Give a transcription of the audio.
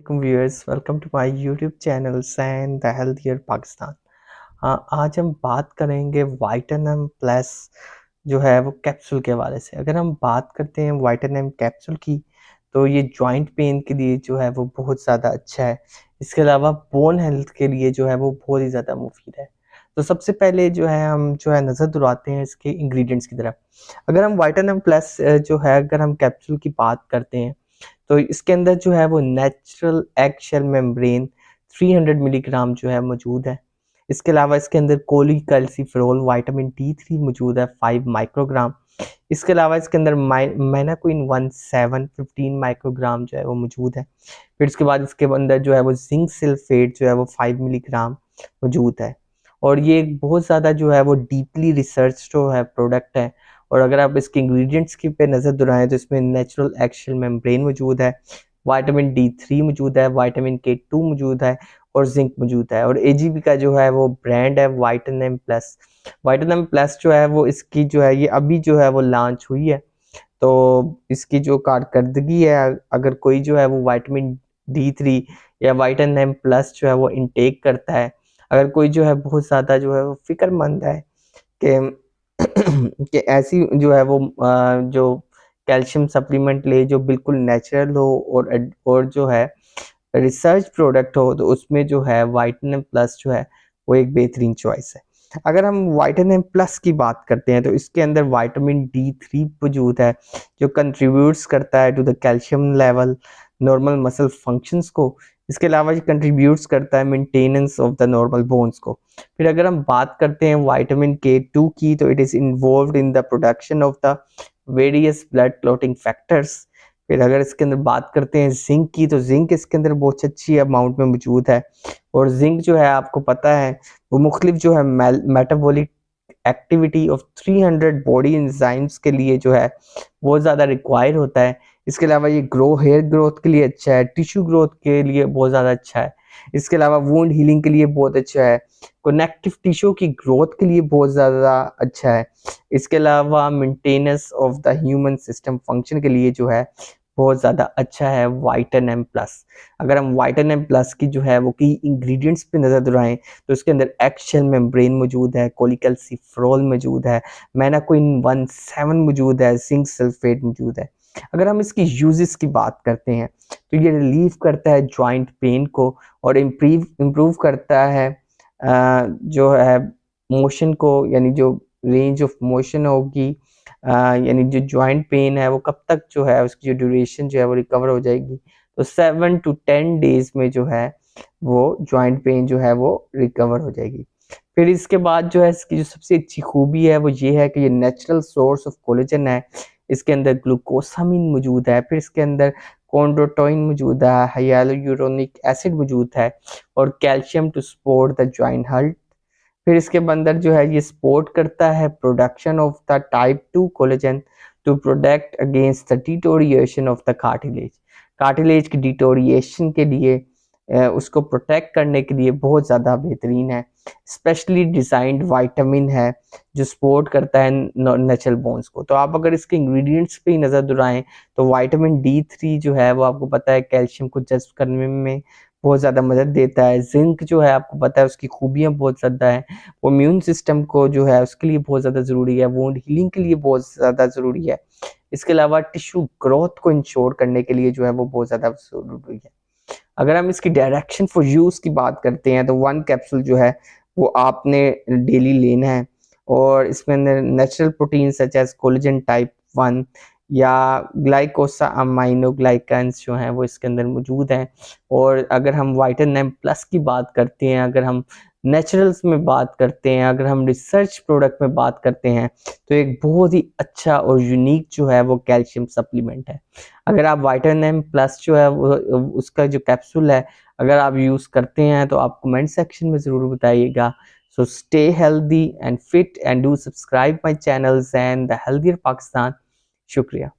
Viewers, welcome to my YouTube channel सैन the healthier Pakistan. आज हम बात करेंगे वाइटामिन प्लस जो है वो कैप्सूल के हवाले से। अगर हम बात करते हैं वाइटामिन कैप्सूल की, तो ये जॉइंट पेन के लिए जो है वो बहुत ज़्यादा अच्छा है। इसके अलावा बोन हेल्थ के लिए जो है वो बहुत ही ज़्यादा मुफीद है। तो सबसे पहले जो है हम जो है नज़र दुराते हैं इसके इंग्रेडिएंट्स की तरफ। अगर हम वाइटामिन प्लस जो है अगर हम कैप्सूल की बात करते हैं, तो इसके अंदर जो है वो natural egg shell membrane 300 milligram जो है मौजूद है। इसके अलावा इसके अंदर कोलीकैल्सिफेरॉल विटामिन D3 मौजूद है 5 माइक्रोग्राम। इसके अलावा इसके अंदर मेनाक्विन 1715 माइक्रोग्राम जो है वो मौजूद है। फिर इसके बाद इसके अंदर जो है वो जिंक सल्फेट जो है वो 5 मिलीग्राम मौजूद है। और ये एक बहुत ज़्यादा जो है वो डीपली रिसर्च जो है प्रोडक्ट है। और अगर आप इसके इंग्रेडिएंट्स की पे नज़र दुराएं तो इसमें नेचुरल एक्शन मेम्ब्रेन मौजूद है, विटामिन D3 मौजूद है, विटामिन K2 मौजूद है और जिंक मौजूद है। और एजीबी का जो है वो ब्रांड है वाइटामिन प्लस। वाइटामिन प्लस जो है वो इसकी जो है ये अभी जो है वो लॉन्च हुई है। तो इसकी जो कारकर्दगी है, अगर कोई जो है वो विटामिन D3 या विटामिन प्लस जो है वो इनटेक करता है, अगर कोई जो है बहुत ज़्यादा जो है वो फ़िक्रमंद है कि कि ऐसी जो है वो जो कैल्शियम सप्लीमेंट ले जो बिल्कुल नेचुरल हो और जो है रिसर्च प्रोडक्ट हो, तो उसमें जो है विटामिन प्लस जो है वो एक बेहतरीन चॉइस है। अगर हम विटामिन प्लस की बात करते हैं तो इसके अंदर विटामिन D3 मौजूद है, जो कंट्रीब्यूट्स करता है to the calcium level normal muscle functions को। इसके अलावा ये कंट्रीब्यूट्स करता है maintenance of the normal bones को। फिर अगर हम बात करते हैं विटामिन K2 की, तो it is involved in the production of the various blood clotting factors. फिर अगर इसके अंदर बात करते हैं जिंक की, तो जिंक इसके अंदर बहुत अच्छी अमाउंट में मौजूद है। और जिंक जो है आपको पता है वो मुख्तलिफ जो है metabolic activity of 300 body enzymes के लिए जो है बहुत ज़्यादा रिक्वायर होता है। इसके अलावा ये हेयर ग्रोथ के लिए अच्छा है, टिश्यू ग्रोथ के लिए बहुत ज़्यादा अच्छा है। इसके अलावा वुंड हीलिंग के लिए बहुत अच्छा है, कनेक्टिव टिश्यू की ग्रोथ के लिए बहुत ज़्यादा अच्छा है। इसके अलावा maintenance of the human system function के लिए जो है बहुत ज़्यादा अच्छा है विटामिन प्लस। अगर हम विटामिन प्लस की जो है वो की इंग्रेडिएंट्स पे नज़र दुराएं, तो इसके अंदर एक्शन मेम्ब्रेन मौजूद है, कोलिकैल्सिफेरॉल मौजूद है, मेनाक्विन 17 मौजूद है, जिंक सल्फेट मौजूद है। अगर हम इसकी यूजेस की बात करते हैं, तो ये रिलीव करता है जॉइंट पेन को और इम्प्रूव करता है जो है मोशन को, यानी जो रेंज ऑफ मोशन होगी, यानी जो जॉइंट पेन है वो कब तक जो है उसकी जो ड्यूरेशन जो है वो रिकवर हो जाएगी। तो 7 to 10 डेज में जो है वो जॉइंट पेन जो है वो रिकवर हो जाएगी। फिर इसके बाद जो है इसकी जो सबसे अच्छी खूबी है वो ये है कि ये नेचुरल सोर्स ऑफ कोलेजन है। इसके अंदर ग्लूकोसामिन मौजूद है, फिर इसके अंदर कॉन्ड्रोटोइन मौजूद है, हाइयालुरोनिक एसिड मौजूद है और calcium to support the joint health. फिर इसके अंदर जो है ये सपोर्ट करता है production of the type 2 collagen to protect against the deterioration of the cartilage. Cartilage की डिटोरिएशन के लिए उसको प्रोटेक्ट करने के लिए बहुत ज़्यादा बेहतरीन है। स्पेशली डिज़ाइंड विटामिन है जो सपोर्ट करता है नेचुरल बोन्स को। तो आप अगर इसके इंग्रेडिएंट्स पे ही नज़र दुराएं, तो विटामिन D3 जो है वो आपको पता है कैल्शियम को जज़्ब करने में बहुत ज़्यादा मदद देता है। जिंक जो है आपको पता है उसकी खूबियाँ बहुत ज़्यादा हैं, वो इम्यून सिस्टम को जो है उसके लिए बहुत ज़्यादा ज़रूरी है, वुंड हीलिंग के लिए बहुत ज़्यादा ज़रूरी है। इसके अलावा टिश्यू ग्रोथ को इंश्योर करने के लिए जो है वो बहुत ज़्यादा ज़रूरी है। अगर हम इसकी डायरेक्शन फॉर यूज़ की बात करते हैं, तो 1 कैप्सूल जो है वो आपने डेली लेना है। और इसमें अंदर natural protein such as collagen type 1 या ग्लाइकोसामाइनोग्लाइकेंस जो हैं वो इसके अंदर मौजूद हैं। और अगर हम विटामिन प्लस की बात करते हैं, अगर हम नेचुरल्स में बात करते हैं, अगर हम रिसर्च प्रोडक्ट में बात करते हैं, तो एक बहुत ही अच्छा और यूनिक जो है वो कैल्शियम सप्लीमेंट है। अगर आप विटामिन प्लस जो है वो उसका जो कैप्सूल है अगर आप यूज़ करते हैं, तो आप कमेंट सेक्शन में ज़रूर बताइएगा। So stay healthy and fit and do subscribe my channels and the healthier Pakistan. शुक्रिया।